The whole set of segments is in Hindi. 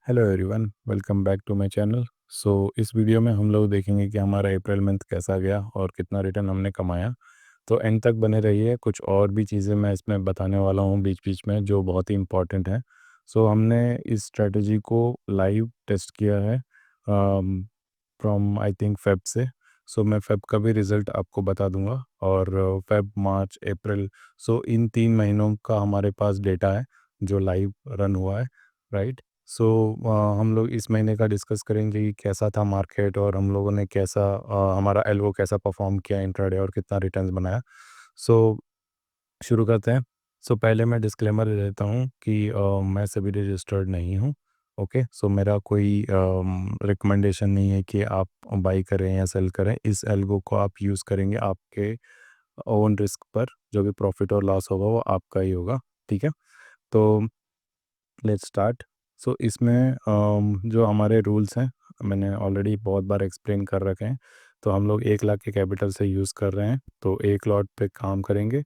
Hello everyone, welcome back to my channel. इस वीडियो में हम लोग देखेंगे कि हमारा अप्रैल मंथ कैसा गया और कितना रिटर्न हमने कमाया। तो एंड तक बने रहिए, कुछ और भी चीज़ें मैं इसमें बताने वाला हूँ बीच बीच में जो बहुत ही इम्पोर्टेंट है। हमने इस स्ट्रेटजी को लाइव टेस्ट किया है फ्रॉम आई थिंक फेब से। मैं फेब का भी रिज़ल्ट आपको बता दूंगा और फेब मार्च अप्रैल, इन 3 महीनों का हमारे पास डेटा है जो लाइव रन हुआ है, राइट। हम लोग इस महीने का डिस्कस करेंगे कि कैसा था मार्केट और हम लोगों ने कैसा हमारा एल्गो कैसा परफॉर्म किया इंट्राडे और कितना रिटर्न्स बनाया। सो शुरू करते हैं। पहले मैं डिस्क्लेमर दे देता हूँ कि मैं सभी रजिस्टर्ड नहीं हूँ। ओके, मेरा कोई रिकमेंडेशन नहीं है कि आप बाई करें या सेल करें। इस एल्गो को आप यूज़ करेंगे आपके ओन रिस्क पर, जो भी प्रॉफिट और लॉस होगा वो आपका ही होगा। ठीक है, तो लेट्स स्टार्ट। इसमें जो हमारे रूल्स हैं मैंने ऑलरेडी बहुत बार एक्सप्लेन कर रखे हैं। तो हम लोग 1 लाख के कैपिटल से यूज़ कर रहे हैं, तो एक लॉट पे काम करेंगे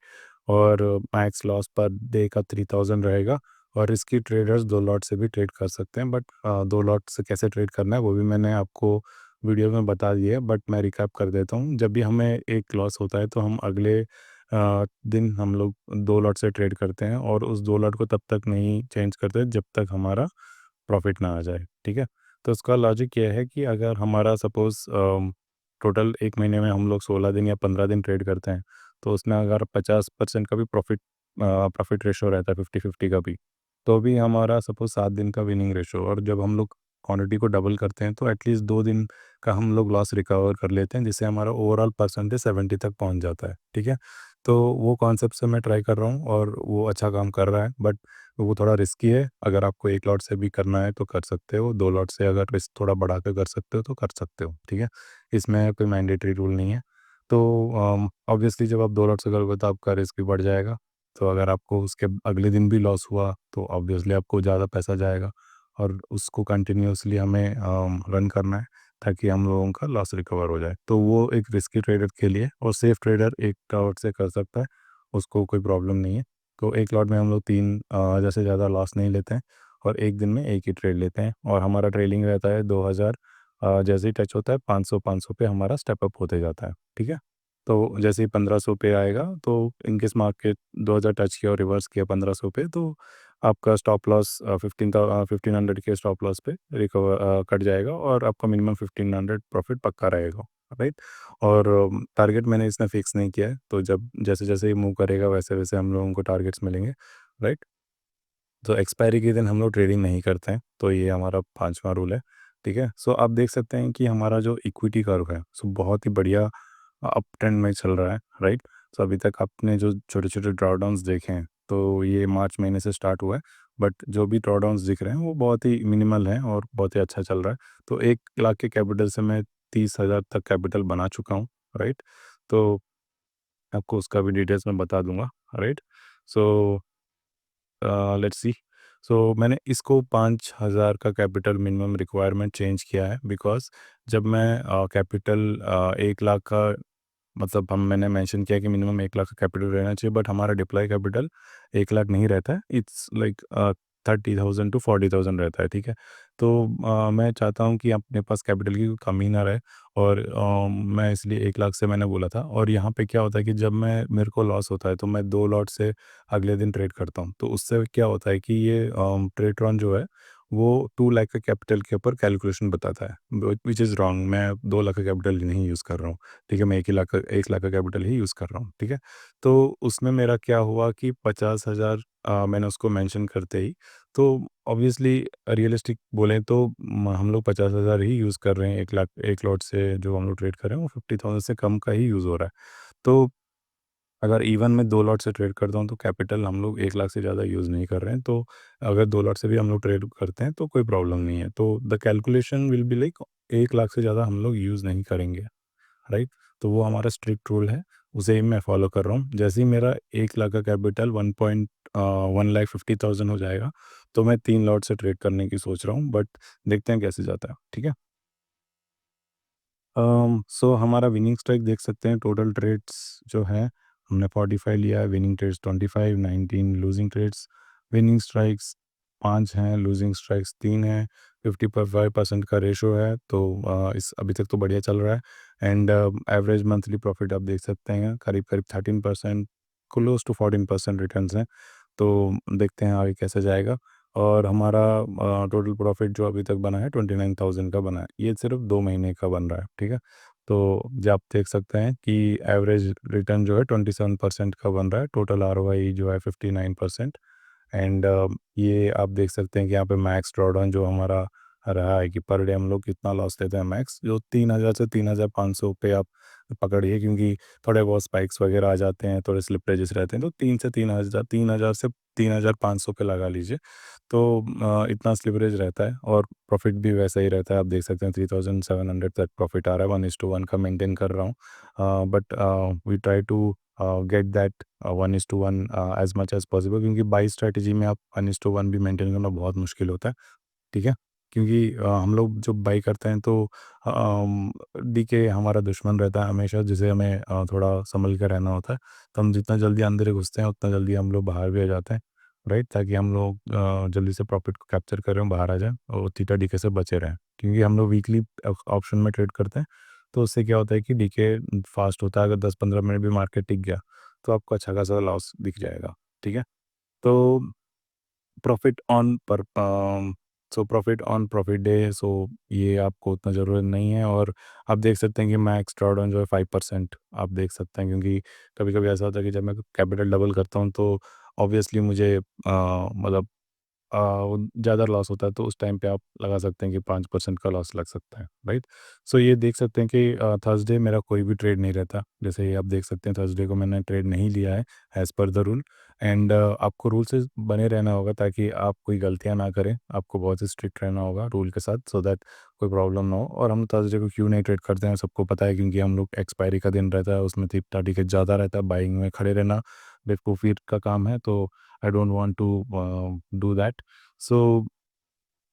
और मैक्स लॉस पर डे का 3000 रहेगा। और इसकी ट्रेडर्स 2 लॉट से भी ट्रेड कर सकते हैं, बट 2 लॉट से कैसे ट्रेड करना है वो भी मैंने आपको वीडियो में बता दिया है, बट मैं रिकैप कर देता हूँ। जब भी हमें एक लॉस होता है तो हम अगले दिन हम लोग 2 लॉट से ट्रेड करते हैं और उस 2 लॉट को तब तक नहीं चेंज करते जब तक हमारा प्रॉफिट ना आ जाए। ठीक है, तो उसका लॉजिक ये है कि अगर हमारा सपोज़ टोटल 1 महीने में हम लोग 16 दिन या 15 दिन ट्रेड करते हैं, तो उसमें अगर 50% का भी प्रॉफिट रेशो रहता है, 50-50 का भी, तो भी हमारा सपोज़ 7 दिन का विनिंग रेशो। और जब हम लोग क्वांटिटी को डबल करते हैं तो एटलीस्ट 2 दिन का हम लोग लॉस रिकवर कर लेते हैं, जिससे हमारा ओवरऑल परसेंटेज 70 तक पहुँच जाता है। ठीक है, तो वो कॉन्सेप्ट से मैं ट्राई कर रहा हूँ और वो अच्छा काम कर रहा है, बट वो थोड़ा रिस्की है। अगर आपको 1 लॉट से भी करना है तो कर सकते हो, 2 लॉट से अगर रिस्क थोड़ा बढ़ा के कर सकते हो तो कर सकते हो। ठीक है, इसमें कोई मैंडेटरी रूल नहीं है। तो ऑब्वियसली जब आप 2 लॉट से करोगे तो आपका रिस्क भी बढ़ जाएगा। तो अगर आपको उसके अगले दिन भी लॉस हुआ तो ऑब्वियसली आपको ज़्यादा पैसा जाएगा और उसको कंटिन्यूअसली हमें रन करना है ताकि हम लोगों का लॉस रिकवर हो जाए। तो वो एक रिस्की ट्रेडर के लिए, और सेफ ट्रेडर 1 लॉट से कर सकता है, उसको कोई प्रॉब्लम नहीं है। तो 1 लॉट में हम लोग 3 से ज़्यादा लॉस नहीं लेते हैं और 1 दिन में 1 ही ट्रेड लेते हैं और हमारा ट्रेलिंग रहता है 2000। जैसे ही टच होता है 500-500 पे हमारा स्टेप अप होते जाता है। ठीक है, तो जैसे ही 1500 पे आएगा तो इनकेस मार्केट 2000 टच किया और रिवर्स किया 1500 पे, तो आपका स्टॉप लॉस 1500 के स्टॉप लॉस पे कट जाएगा और आपका मिनिमम 1500 प्रॉफिट पक्का रहेगा, राइट। और टारगेट मैंने इसमें फिक्स नहीं किया है, तो जब जैसे-जैसे ये मूव करेगा वैसे-वैसे हम लोगों को टारगेट्स मिलेंगे, राइट। तो एक्सपायरी के दिन हम लोग ट्रेडिंग नहीं करते हैं, तो ये हमारा 5वां रूल है। ठीक है, आप देख सकते हैं कि हमारा जो इक्विटी कर्व है बहुत ही बढ़िया अप ट्रेंड में चल रहा है, राइट। अभी तक आपने जो छोटे-छोटे ड्रॉडाउन्स देखे हैं, तो ये मार्च महीने से स्टार्ट हुआ है, बट जो भी ड्रॉडाउन्स दिख रहे हैं वो बहुत ही मिनिमल हैं और बहुत ही अच्छा चल रहा है। तो 1 लाख के कैपिटल से मैं 30,000 तक कैपिटल बना चुका हूँ, राइट। तो आपको उसका भी डिटेल्स मैं बता दूँगा, राइट। So let's see. मैंने इसको 5,000 का कैपिटल मिनिमम रिक्वायरमेंट चेंज किया है, बिकॉज़ जब मैं कैपिटल 1 लाख का, मतलब हम मैंने मेंशन किया कि मिनिमम 1 लाख का कैपिटल रहना चाहिए, बट हमारा डिप्लॉय कैपिटल 1 लाख नहीं रहता है। इट्स लाइक 30,000 टू 40,000 रहता है। ठीक है, तो मैं चाहता हूँ कि अपने पास कैपिटल की कोई कमी ना रहे और मैं इसलिए 1 लाख से मैंने बोला था। और यहाँ पे क्या होता है कि जब मैं मेरे को लॉस होता है तो मैं 2 लॉट से अगले दिन ट्रेड करता हूँ। तो उससे क्या होता है कि ये ट्रेटरॉन जो है वो 2 लाख का कैपिटल के ऊपर कैलकुलेशन बताता है, व्हिच इज़ रॉन्ग। मैं 2 लाख का कैपिटल नहीं यूज़ कर रहा हूँ। ठीक है, मैं 1 लाख का कैपिटल ही यूज़ कर रहा हूँ। ठीक है, तो उसमें मेरा क्या हुआ कि 50,000 मैंने उसको मेंशन करते ही, तो ऑब्वियसली रियलिस्टिक बोलें तो हम लोग 50,000 ही यूज़ कर रहे हैं। 1 लाख 1 लॉट से जो हम लोग ट्रेड कर रहे हैं वो 50,000 से कम का ही यूज़ हो रहा है। तो अगर इवन मैं 2 लॉट से ट्रेड करता हूँ तो कैपिटल हम लोग 1 लाख से ज़्यादा यूज़ नहीं कर रहे हैं। तो अगर 2 लॉट से भी हम लोग ट्रेड करते हैं तो कोई प्रॉब्लम नहीं है। तो the calculation will be like 1 lakh से ज़्यादा हम लोग यूज़ नहीं करेंगे, राइट। तो वो हमारा स्ट्रिक्ट रूल है, उसे ही मैं फॉलो कर रहा हूँ। जैसे ही मेरा 1 लाख का कैपिटल 1,50,000 हो जाएगा, तो मैं 3 लॉट से ट्रेड करने की सोच रहा हूँ, बट देखते हैं कैसे जाता है। ठीक है, हमारा विनिंग स्ट्राइक देख सकते हैं। टोटल ट्रेड्स जो है हमने 45 लिया है, winning trades 25, 19 losing trades. Winning strikes 5 हैं, लूजिंग स्ट्राइक्स 3 हैं। 55% का रेशो है, तो इस अभी तक तो बढ़िया चल रहा है। एंड एवरेज मंथली प्रॉफिट आप देख सकते हैं करीब-करीब 13%, क्लोज़ टू 14% रिटर्न्स हैं। तो देखते हैं आगे कैसे जाएगा। और हमारा टोटल प्रॉफिट जो अभी तक बना है 29,000 का बना है। ये सिर्फ़ 2 महीने का बन रहा है, ठीक है? तो जो आप देख सकते हैं कि एवरेज रिटर्न जो है 27% का बन रहा है, टोटल आरओआई जो है 59%। एंड ये आप देख सकते हैं कि यहाँ पे मैक्स ड्रॉडाउन जो हमारा रहा है कि पर डे हम लोग कितना लॉस लेते हैं मैक्स, जो 3000 से 3500 पे आप पकड़िए, क्योंकि थोड़े बहुत स्पाइक्स वगैरह आ जाते हैं, थोड़े स्लिपरेजेस रहते हैं, तो 3 से 3500 पे लगा लीजिए। तो इतना स्लिपरेज रहता है और प्रॉफिट भी वैसा ही रहता है। आप देख सकते हैं 3700 तक प्रॉफिट आ रहा है, 1:1 का मेंटेन कर रहा हूँ। But we try to get that 1:1 as much as possible, क्योंकि बाई स्ट्रैटेजी में आप 1:1 भी मेंटेन करना बहुत मुश्किल होता है, ठीक है? क्योंकि हम लोग जब बाई करते हैं तो डीके हमारा दुश्मन रहता है हमेशा, जिसे हमें थोड़ा सँभल के रहना होता है। तो हम जितना जल्दी अंदर घुसते हैं उतना जल्दी हम लोग बाहर भी आ जाते हैं, राइट? ताकि हम लोग जल्दी से प्रॉफ़िट को कैप्चर करें, बाहर आ जाएँ और थीटा डीके से बचे रहें। क्योंकि हम लोग वीकली ऑप्शन में ट्रेड करते हैं, तो उससे क्या होता है कि डीके फ़ास्ट होता है। अगर 10-15 मिनट भी मार्केट टिक गया, तो आपको अच्छा खासा लॉस दिख जाएगा, ठीक है? तो प्रॉफिट ऑन पर प्रॉफिट ऑन प्रॉफिट डे, ये आपको उतना ज़रूरत नहीं है। और आप देख सकते हैं कि मैक्स ड्रॉडाउन जो है 5% आप देख सकते हैं, क्योंकि कभी-कभी ऐसा होता है कि जब मैं कैपिटल डबल करता हूँ तो ऑब्वियसली मुझे मतलब ज़्यादा लॉस होता है, तो उस टाइम पे आप लगा सकते हैं कि 5% का लॉस लग सकता है, राइट? सो ये देख सकते हैं कि थर्सडे मेरा कोई भी ट्रेड नहीं रहता। जैसे ये आप देख सकते हैं थर्सडे को मैंने ट्रेड नहीं लिया है as per the rule. And आपको रूल से बने रहना होगा ताकि आप कोई गलतियाँ ना करें। आपको बहुत ही स्ट्रिक्ट रहना होगा रूल के साथ, सो दैट कोई प्रॉब्लम ना हो। और हम थर्सडे को क्यों नहीं ट्रेड करते हैं सबको पता है, क्योंकि हम लोग एक्सपायरी का दिन रहता है, उसमें थीटा टिकट ज़्यादा रहता है, बाइंग में खड़े रहना बेवकूफ़ी का काम है, तो I don't want to do that. So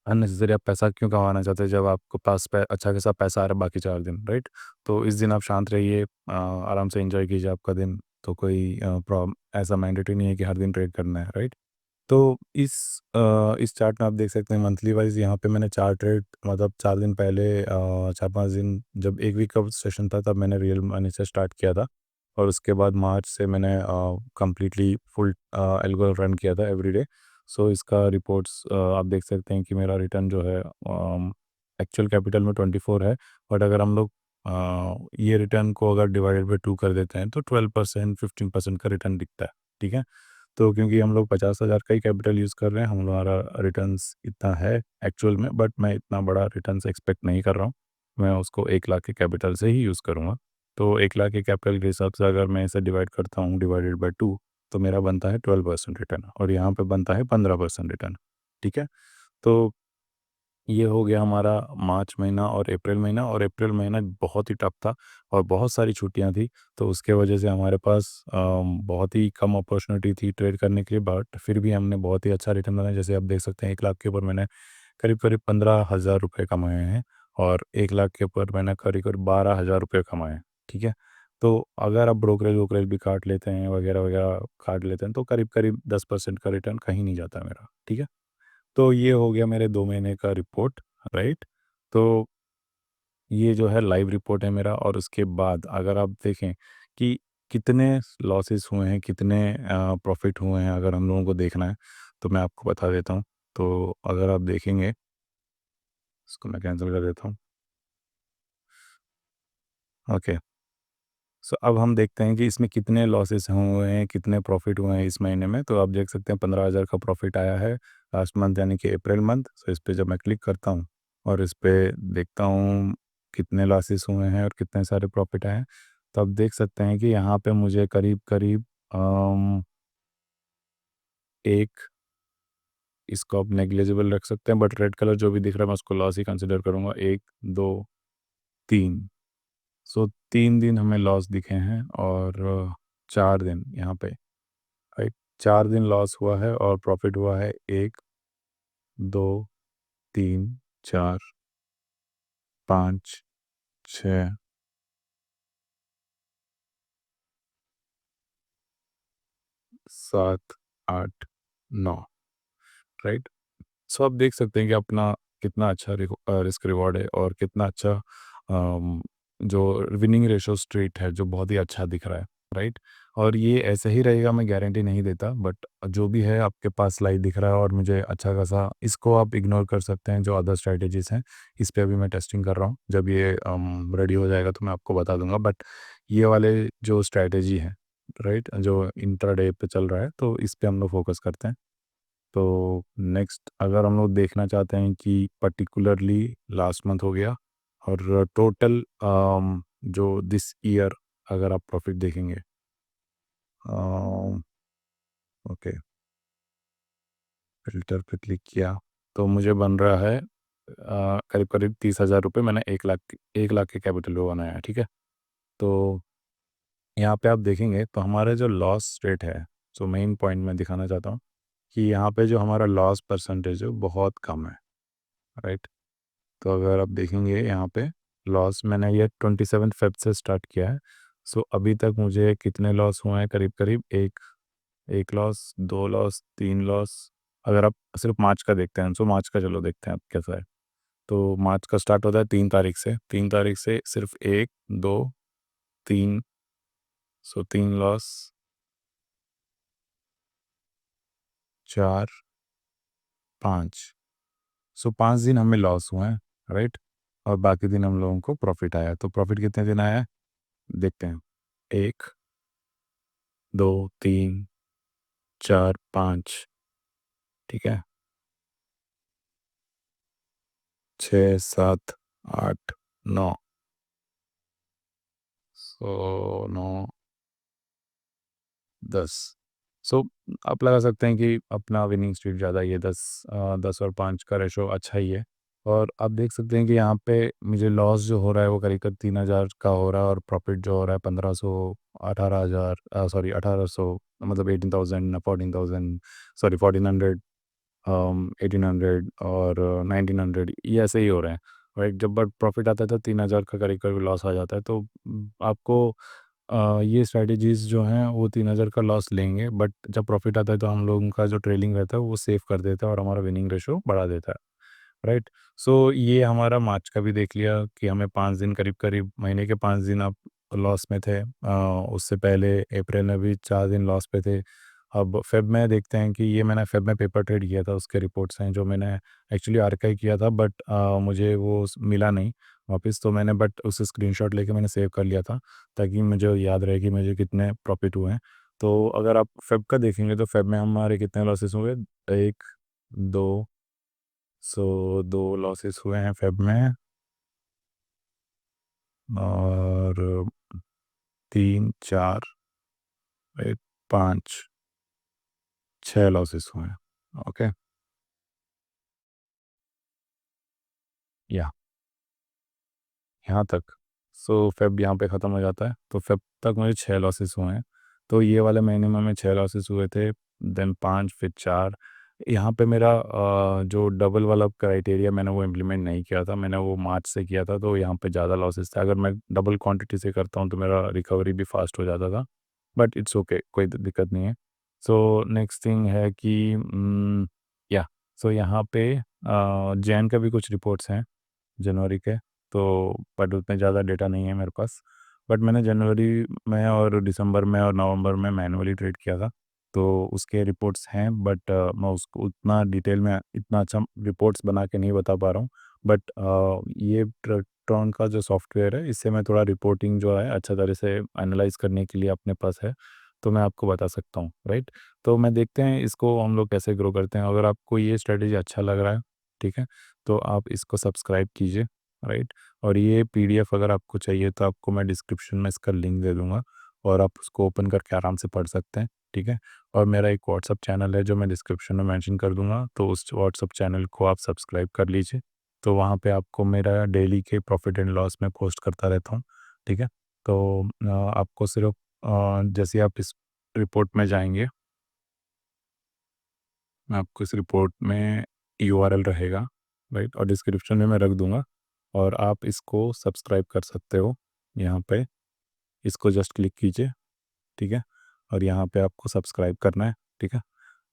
unnecessary आप पैसा क्यों कमाना चाहते हैं जब आपके पास अच्छा खासा पैसा आ रहा है बाकी 4 दिन, राइट? तो इस दिन आप शांत रहिए, आराम से एंजॉय कीजिए आपका दिन। तो कोई ऐसा मैंडेटरी नहीं है कि हर दिन ट्रेड करना है, राइट? तो इस चार्ट में आप देख सकते हैं मंथली वाइज़, यहाँ पे मैंने 4 ट्रेड, मतलब 4 दिन पहले 4-5 दिन जब 1 वीक का सेशन था तब मैंने रियल मनी से स्टार्ट किया था। और उसके बाद मार्च से मैंने कंप्लीटली फुल एल्गो रन किया था एवरीडे। सो इसका रिपोर्ट्स आप देख सकते हैं कि मेरा रिटर्न जो है एक्चुअल कैपिटल में 24 है। बट अगर हम लोग ये रिटर्न को अगर डिवाइडेड बाय 2 कर देते हैं तो 12% 15% का रिटर्न दिखता है, ठीक है? तो क्योंकि हम लोग 50,000 का ही कैपिटल यूज़ कर रहे हैं, हमारा रिटर्न्स इतना है एक्चुअल में, बट मैं इतना बड़ा रिटर्न्स एक्सपेक्ट नहीं कर रहा हूँ। मैं उसको 1 लाख के कैपिटल से ही यूज़ करूँगा। तो 1 लाख के कैपिटल के हिसाब से अगर मैं इसे डिवाइड करता हूँ डिवाइडेड बाय 2, तो मेरा बनता है 12% रिटर्न और यहाँ पे बनता है 15% रिटर्न, ठीक है? तो ये हो गया हमारा मार्च महीना और अप्रैल महीना। और अप्रैल महीना बहुत ही टफ था और बहुत सारी छुट्टियां थी, तो उसके वजह से हमारे पास बहुत ही कम अपॉर्चुनिटी थी ट्रेड करने के लिए। बट फिर भी हमने बहुत ही अच्छा रिटर्न बनाया। जैसे आप देख सकते हैं 1 लाख के ऊपर मैंने करीब करीब 15,000 रुपये कमाए हैं और 1 लाख के ऊपर मैंने करीब करीब 12,000 रुपये कमाए हैं, ठीक है? तो अगर आप ब्रोकरेज वोकरेज भी काट लेते हैं वगैरह वगैरह काट लेते हैं तो करीब करीब 10% का रिटर्न कहीं नहीं जाता मेरा, ठीक है? तो ये हो गया मेरे 2 महीने का रिपोर्ट, राइट? तो ये जो है लाइव रिपोर्ट है मेरा। और उसके बाद अगर आप देखें कि कितने लॉसेस हुए हैं, कितने प्रॉफ़िट हुए हैं, अगर हम लोगों को देखना है, तो मैं आपको बता देता हूँ। तो अगर आप देखेंगे, इसको मैं कैंसल कर देता हूँ। ओके। सो अब हम देखते हैं कि इसमें कितने लॉसेस हुए हैं, कितने प्रॉफ़िट हुए हैं इस महीने में। तो आप देख सकते हैं 15,000 का प्रॉफ़िट आया है लास्ट मंथ, यानी कि अप्रैल मंथ। सो इस पे जब मैं क्लिक करता हूँ और इस पे देखता हूँ कितने लॉसेस हुए हैं और कितने सारे प्रॉफ़िट आए हैं, तो आप देख सकते हैं कि यहाँ पे मुझे करीब-करीब एक, इसको आप नेग्लिजिबल रख सकते हैं, बट रेड कलर जो भी दिख रहा है मैं उसको लॉस ही कंसिडर करूँगा। 1, 2, 3। सो 3 दिन हमें लॉस दिखे हैं और 4 दिन यहाँ पे, राइट? 4 दिन लॉस हुआ है और प्रॉफ़िट हुआ है 1, 2, 3, 4, 5, 6, 7, 8, 9, राइट? सो आप देख सकते हैं कि अपना कितना अच्छा रिस्क रिवॉर्ड है और कितना अच्छा जो विनिंग रेशो स्ट्रेट है जो बहुत ही अच्छा दिख रहा है, राइट। और ये ऐसे ही रहेगा मैं गारंटी नहीं देता, बट जो भी है आपके पास लाइव दिख रहा है और मुझे अच्छा खासा, इसको आप इग्नोर कर सकते हैं जो अदर स्ट्रैटेजीज हैं। इस पे अभी मैं टेस्टिंग कर रहा हूँ, जब ये रेडी हो जाएगा तो मैं आपको बता दूंगा। बट ये वाले जो स्ट्रैटेजी है, राइट, जो इंट्राडे पे चल रहा है, तो इस पे हम लोग फोकस करते हैं। तो नेक्स्ट अगर हम लोग देखना चाहते हैं कि पर्टिकुलरली लास्ट मंथ हो गया और टोटल जो दिस ईयर अगर आप प्रॉफिट देखेंगे, ओके, फिल्टर पे क्लिक किया तो मुझे बन रहा है करीब करीब 30,000 रुपये। मैंने 1 लाख के कैपिटल पे बनाया है, ठीक है। तो यहाँ पे आप देखेंगे तो हमारा जो लॉस रेट है, जो मेन पॉइंट मैं दिखाना चाहता हूँ कि यहाँ पे जो हमारा लॉस परसेंटेज है वो बहुत कम है, राइट। तो अगर आप देखेंगे यहाँ पे लॉस, मैंने ये 27 फेब से स्टार्ट किया है। सो अभी तक मुझे कितने लॉस हुए हैं, करीब करीब एक एक लॉस, 2 लॉस, 3 लॉस। अगर आप सिर्फ मार्च का देखते हैं, सो मार्च का चलो देखते हैं आप कैसा है। तो मार्च का स्टार्ट होता है 3 तारीख से, 3 तारीख से सिर्फ 1, 2, 3, सो 3 लॉस, 4, 5, सो 5 दिन हमें लॉस हुए हैं, राइट। और बाकी दिन हम लोगों को प्रॉफिट आया। तो प्रॉफिट कितने दिन आया है देखते हैं। 1, 2, 3, 4, 5, ठीक है, 6, 7, 8, 9, सो 9, 10। सो आप लगा सकते हैं कि अपना विनिंग स्ट्रीक ज़्यादा ही है, 10 और 5 का रेशो अच्छा ही है। और आप देख सकते हैं कि यहाँ पे मुझे लॉस जो हो रहा है वो करीब करीब 3,000 का हो रहा है और प्रॉफिट जो हो रहा है 1500, 18,000, सॉरी 1800, मतलब 18,000, 14,000, सॉरी 1400, 1800 और 1900, ये ऐसे ही हो रहे हैं, राइट। जब बट प्रॉफिट आता है तो 3,000 का करीब करीब लॉस आ जाता है। तो आपको ये स्ट्रैटेजीज़ जो हैं वो 3,000 का लॉस लेंगे, बट जब प्रॉफिट आता है तो हम लोगों का जो ट्रेलिंग रहता है वो सेव कर देता है और हमारा विनिंग रेशो बढ़ा देता है, राइट। सो ये हमारा मार्च का भी देख लिया कि हमें 5 दिन, करीब करीब महीने के 5 दिन आप लॉस में थे। उससे पहले अप्रैल में भी 4 दिन लॉस पे थे। अब फेब में देखते हैं कि ये मैंने फेब में पेपर ट्रेड किया था, उसके रिपोर्ट्स हैं जो मैंने एक्चुअली आर्काइव किया था, बट मुझे वो मिला नहीं वापस। तो मैंने बट उसे स्क्रीनशॉट लेके मैंने सेव कर लिया था ताकि मुझे याद रहे कि मुझे कितने प्रॉफिट हुए हैं। तो अगर आप फेब का देखेंगे तो फेब में हमारे कितने लॉसेस हुए, 1, 2, सो 2 लॉसेस हुए हैं फेब में, और 3, 4, 5, 6 लॉसेस हुए हैं, ओके। या यहाँ तक। सो फेब यहाँ पे ख़त्म हो जाता है, तो फेब तक मुझे 6 लॉसेस हुए हैं। तो ये वाले महीने में हमें 6 लॉसेस हुए थे, देन 5, फिर 4। यहाँ पे मेरा जो डबल वाला क्राइटेरिया मैंने वो इम्प्लीमेंट नहीं किया था, मैंने वो मार्च से किया था, तो यहाँ पे ज़्यादा लॉसेस थे। अगर मैं डबल क्वांटिटी से करता हूँ तो मेरा रिकवरी भी फास्ट हो जाता था, बट इट्स ओके, कोई दिक्कत नहीं है। सो नेक्स्ट थिंग है कि या सो यहाँ पे जैन का भी कुछ रिपोर्ट्स हैं, जनवरी के। तो बट उतने ज़्यादा डेटा नहीं है मेरे पास। बट मैंने जनवरी में और दिसंबर में और नवंबर में मैनुअली ट्रेड किया था, तो उसके रिपोर्ट्स हैं। बट मैं उसको उतना डिटेल में इतना अच्छा रिपोर्ट्स बना के नहीं बता पा रहा हूँ। बट ये ट्रॉन का जो सॉफ्टवेयर है, इससे मैं थोड़ा रिपोर्टिंग जो है अच्छा तरह से एनालाइज करने के लिए अपने पास है, तो मैं आपको बता सकता हूँ, राइट। तो मैं देखते हैं इसको हम लोग कैसे ग्रो करते हैं। अगर आपको ये स्ट्रेटेजी अच्छा लग रहा है, ठीक है, तो आप इसको सब्सक्राइब कीजिए, राइट। और ये पीडीएफ अगर आपको चाहिए तो आपको मैं डिस्क्रिप्शन में इसका लिंक दे दूँगा और आप उसको ओपन करके आराम से पढ़ सकते हैं, ठीक है। और मेरा एक व्हाट्सअप चैनल है जो मैं डिस्क्रिप्शन में मेंशन कर दूँगा, तो उस व्हाट्सअप चैनल को आप सब्सक्राइब कर लीजिए। तो वहाँ पे आपको मेरा डेली के प्रॉफ़िट एंड लॉस मैं पोस्ट करता रहता हूँ, ठीक है। तो आपको सिर्फ़ जैसे आप इस रिपोर्ट में जाएँगे, मैं आपको इस रिपोर्ट में यूआरएल रहेगा, राइट, और डिस्क्रिप्शन में मैं रख दूँगा और आप इसको सब्सक्राइब कर सकते हो यहाँ पे। इसको जस्ट क्लिक कीजिए, ठीक है, और यहाँ पे आपको सब्सक्राइब करना है, ठीक है।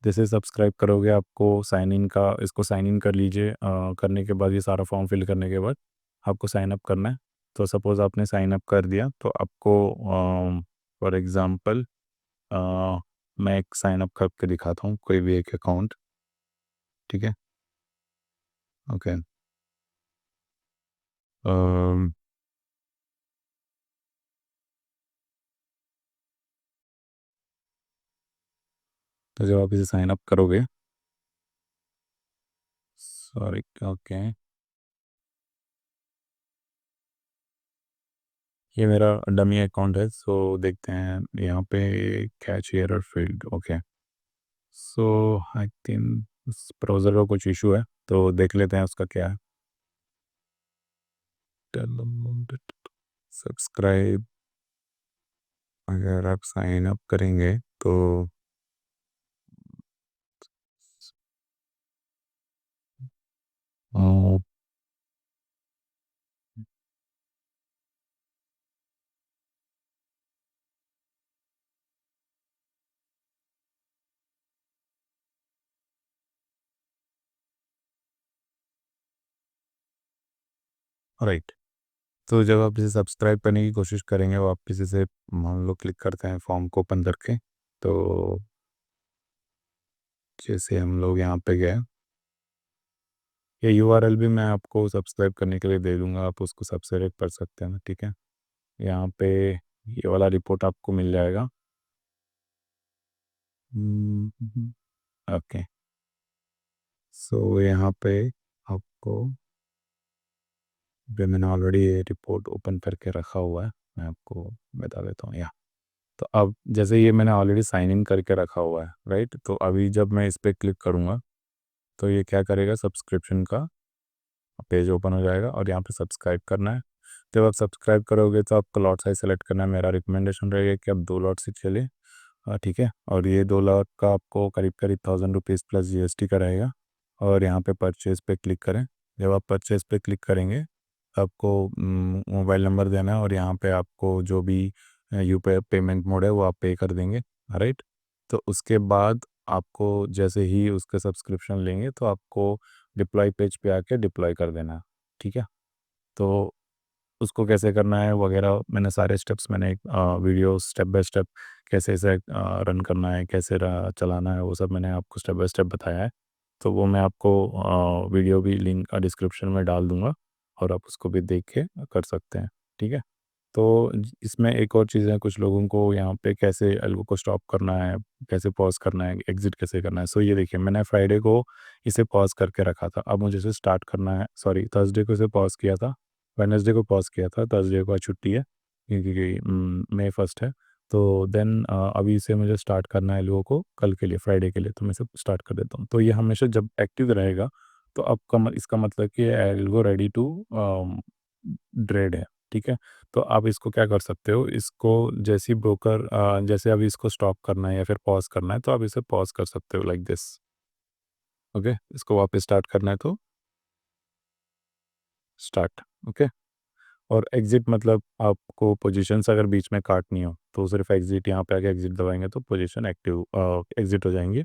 जैसे सब्सक्राइब करोगे आपको साइन इन का इसको साइन इन कर लीजिए। करने के बाद ये सारा फॉर्म फिल करने के बाद आपको साइन अप करना है। तो सपोज़ आपने साइन अप कर दिया तो आपको फॉर एग्ज़ाम्पल मैं एक साइन अप करके दिखाता हूँ, कोई भी एक अकाउंट, ठीक है? ओके। अम, तो जब आप इसे साइन अप करोगे, सॉरी, ओके, ये मेरा डमी अकाउंट है। सो देखते हैं यहाँ पे, catch error field, okay. So I think इस ब्राउज़र का कुछ इशू है, तो देख लेते हैं उसका क्या है। सब्सक्राइब, अगर आप साइन अप करेंगे तो राइट। तो जब आप इसे सब्सक्राइब करने की कोशिश करेंगे, वापस इसे मान लो क्लिक करते हैं फॉर्म को ओपन करके, तो जैसे हम लोग यहाँ पे गए, ये यूआरएल भी मैं आपको सब्सक्राइब करने के लिए दे दूँगा, आप उसको सब्सक्राइब कर सकते हैं, ठीक है? यहाँ पे ये वाला रिपोर्ट आपको मिल जाएगा। ओके, सो यहाँ पे आपको, जो मैंने ऑलरेडी ये रिपोर्ट ओपन करके रखा हुआ है, मैं आपको बता देता हूँ। या तो अब जैसे ये मैंने ऑलरेडी साइन इन करके रखा हुआ है, राइट? तो अभी जब मैं इस पे क्लिक करूँगा तो ये क्या करेगा, सब्सक्रिप्शन का पेज ओपन हो जाएगा और यहाँ पे सब्सक्राइब करना है। जब आप सब्सक्राइब करोगे तो आपको लॉट साइज़ सेलेक्ट करना है। मेरा रिकमेंडेशन रहेगा कि आप 2 लॉट से चले, ठीक है? और ये 2 लॉट का आपको करीब-करीब ₹1000 प्लस जीएसटी का रहेगा। और यहाँ पे परचेज़ पे क्लिक करें। जब आप परचेज़ पे क्लिक करेंगे, आपको मोबाइल नंबर देना है और यहाँ पे आपको जो भी यूपीआई पेमेंट मोड है वो आप पे कर देंगे, राइट? तो उसके बाद आपको जैसे ही उसका सब्सक्रिप्शन लेंगे तो आपको डिप्लॉय पेज पे आके डिप्लॉय कर देना है, ठीक है? तो उसको कैसे करना है वगैरह मैंने सारे स्टेप्स, मैंने एक वीडियो स्टेप बाय स्टेप कैसे इसे रन करना है, कैसे चलाना है, वो सब मैंने आपको स्टेप बाय स्टेप बताया है। तो वो मैं आपको वीडियो भी लिंक डिस्क्रिप्शन में डाल दूँगा और आप उसको भी देख के कर सकते हैं, ठीक है? तो इसमें एक और चीज़ है, कुछ लोगों को यहाँ पे कैसे एल्गो को स्टॉप करना है, कैसे पॉज़ करना है, एग्ज़िट कैसे करना है। सो ये देखिए, मैंने फ्राइडे को इसे पॉज़ करके रखा था। अब मुझे इसे स्टार्ट करना है, सॉरी, थर्सडे को इसे पॉज़ किया था, वेडनेसडे को पॉज़ किया था, थर्सडे को आज छुट्टी है क्योंकि मई 1 है। तो देन अभी इसे मुझे स्टार्ट करना है लोगों को कल के लिए, फ्राइडे के लिए, तो मैं इसे स्टार्ट कर देता हूँ। तो ये हमेशा जब एक्टिव रहेगा तो आपका इसका मतलब कि एल्गो रेडी टू ट्रेड है, ठीक है? तो आप इसको क्या कर सकते हो, इसको जैसे ही ब्रोकर जैसे अभी इसको स्टॉप करना है या फिर पॉज़ करना है तो आप इसे पॉज़ कर सकते हो लाइक दिस, ओके? इसको वापस स्टार्ट करना है तो स्टार्ट, ओके? और एग्ज़िट मतलब आपको पोज़ीशंस अगर बीच में काटनी हो, तो सिर्फ़ एग्ज़िट, यहाँ पे आके एग्ज़िट दबाएँगे तो पोज़ीशन एग्ज़िट हो जाएँगी।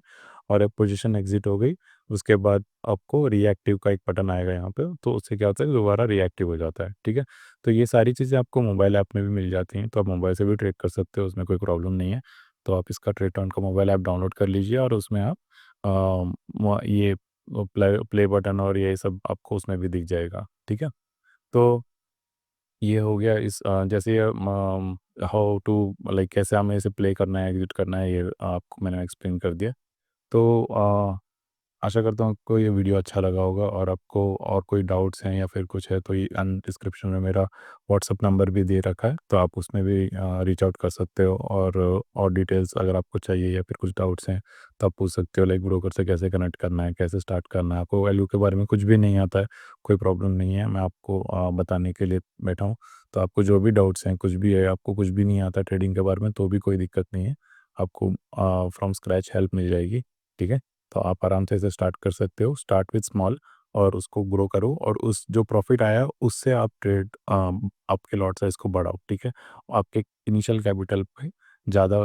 और एक पोज़ीशन एग्ज़िट हो गई, उसके बाद आपको रीएक्टिव का एक बटन आएगा यहाँ पे, तो उससे क्या होता है, दोबारा रीएक्टिव हो जाता है, ठीक है? तो ये सारी चीज़ें आपको मोबाइल ऐप में भी मिल जाती हैं, तो आप मोबाइल से भी ट्रेड कर सकते हो, उसमें कोई प्रॉब्लम नहीं है। तो आप इसका ट्रेडॉन का मोबाइल ऐप डाउनलोड कर लीजिए और उसमें आप ये प्ले बटन और ये सब आपको उसमें भी दिख जाएगा, ठीक है? तो ये हो गया जैसे हाउ टू लाइक कैसे हमें इसे प्ले करना है, एग्ज़िट करना है, ये आपको मैंने एक्सप्लेन कर दिया। तो आशा करता हूँ आपको ये वीडियो अच्छा लगा होगा और आपको और कोई डाउट्स हैं या फिर कुछ है तो ये डिस्क्रिप्शन में मेरा व्हाट्सअप नंबर भी दे रखा है, तो आप उसमें भी रीच आउट कर सकते हो। और डिटेल्स अगर आपको चाहिए या फिर कुछ डाउट्स हैं तो आप पूछ सकते हो, लाइक ब्रोकर से कैसे कनेक्ट करना है, कैसे स्टार्ट करना है। आपको वैल्यू के बारे में कुछ भी नहीं आता है, कोई प्रॉब्लम नहीं है, मैं आपको बताने के लिए बैठा हूँ। तो आपको जो भी डाउट्स हैं, कुछ भी है, आपको कुछ भी नहीं आता ट्रेडिंग के बारे में, तो भी कोई दिक्कत नहीं है, आपको फ्रॉम स्क्रैच हेल्प मिल जाएगी, ठीक है? तो आप आराम से इसे स्टार्ट कर सकते हो। स्टार्ट विथ स्मॉल और उसको ग्रो करो और उस जो प्रॉफिट आया उससे आप आपके लॉट साइज़ को बढ़ाओ, ठीक है? आपके इनिशियल कैपिटल पे ज़्यादा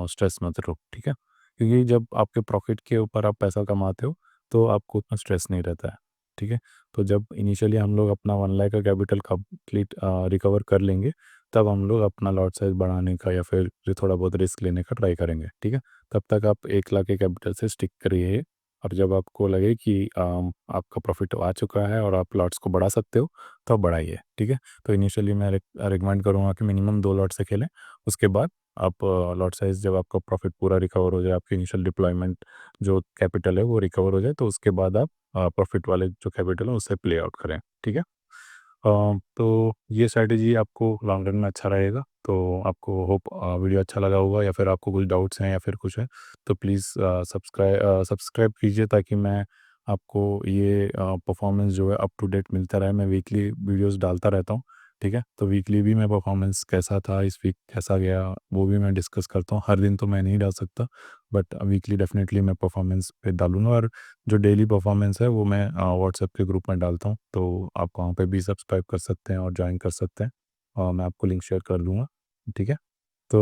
स्ट्रेस मत लो, ठीक है? क्योंकि जब आपके प्रॉफ़िट के ऊपर आप पैसा कमाते हो, तो आपको उतना स्ट्रेस नहीं रहता है, ठीक है? तो जब इनिशियली हम लोग अपना 1 लाख का कैपिटल कंप्लीट रिकवर कर लेंगे, तब हम लोग अपना लॉट साइज़ बढ़ाने का या फिर थोड़ा बहुत रिस्क लेने का ट्राई करेंगे, ठीक है? तब तक आप 1 लाख के कैपिटल से स्टिक करिए और जब आपको लगे कि आपका प्रॉफ़िट आ चुका है और आप लॉट्स को बढ़ा सकते हो, तो आप बढ़ाइए, ठीक है? तो इनिशियली मैं रिकमेंड करूँगा कि मिनिमम 2 लॉट से खेलें, उसके बाद आप लॉट साइज़ जब आपका प्रॉफ़िट पूरा रिकवर हो जाए, आपकी इनिशियल डिप्लॉयमेंट जो कैपिटल है वो रिकवर हो जाए, तो उसके बाद आप प्रॉफ़िट वाले जो कैपिटल है उससे प्ले आउट करें, ठीक है? तो ये स्ट्रैटेजी आपको लॉन्ग रन में अच्छा रहेगा। तो आपको होप वीडियो अच्छा लगा होगा या फिर आपको कुछ डाउट्स हैं या फिर कुछ है, तो प्लीज़ सब्सक्राइब कीजिए ताकि मैं आपको ये परफ़ॉर्मेंस जो है अप टू डेट मिलता रहे। मैं वीकली वीडियोज़ डालता रहता हूँ, ठीक है? तो वीकली भी मैं परफ़ॉर्मेंस कैसा था, इस वीक कैसा गया, वो भी मैं डिस्कस करता हूँ। हर दिन तो मैं नहीं डाल सकता, बट वीकली डेफ़िनेटली मैं परफ़ॉर्मेंस पे डालूँगा और जो डेली परफॉर्मेंस है वो मैं व्हाट्सएप के ग्रुप में डालता हूँ, तो आप वहाँ पे भी सब्सक्राइब कर सकते हैं और जॉइन कर सकते हैं और मैं आपको लिंक शेयर कर दूँगा, ठीक है? तो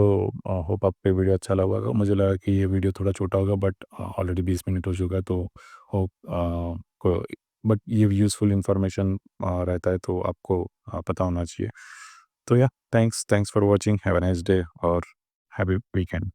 होप आपको ये वीडियो अच्छा लगा होगा। मुझे लगा कि ये वीडियो थोड़ा छोटा होगा बट ऑलरेडी 20 मिनट हो चुका है तो होप को बट ये यूज़फुल इन्फॉर्मेशन रहता है तो आपको पता होना चाहिए। तो या thanks for watching, have a nice day और हैप्पी वीकेंड।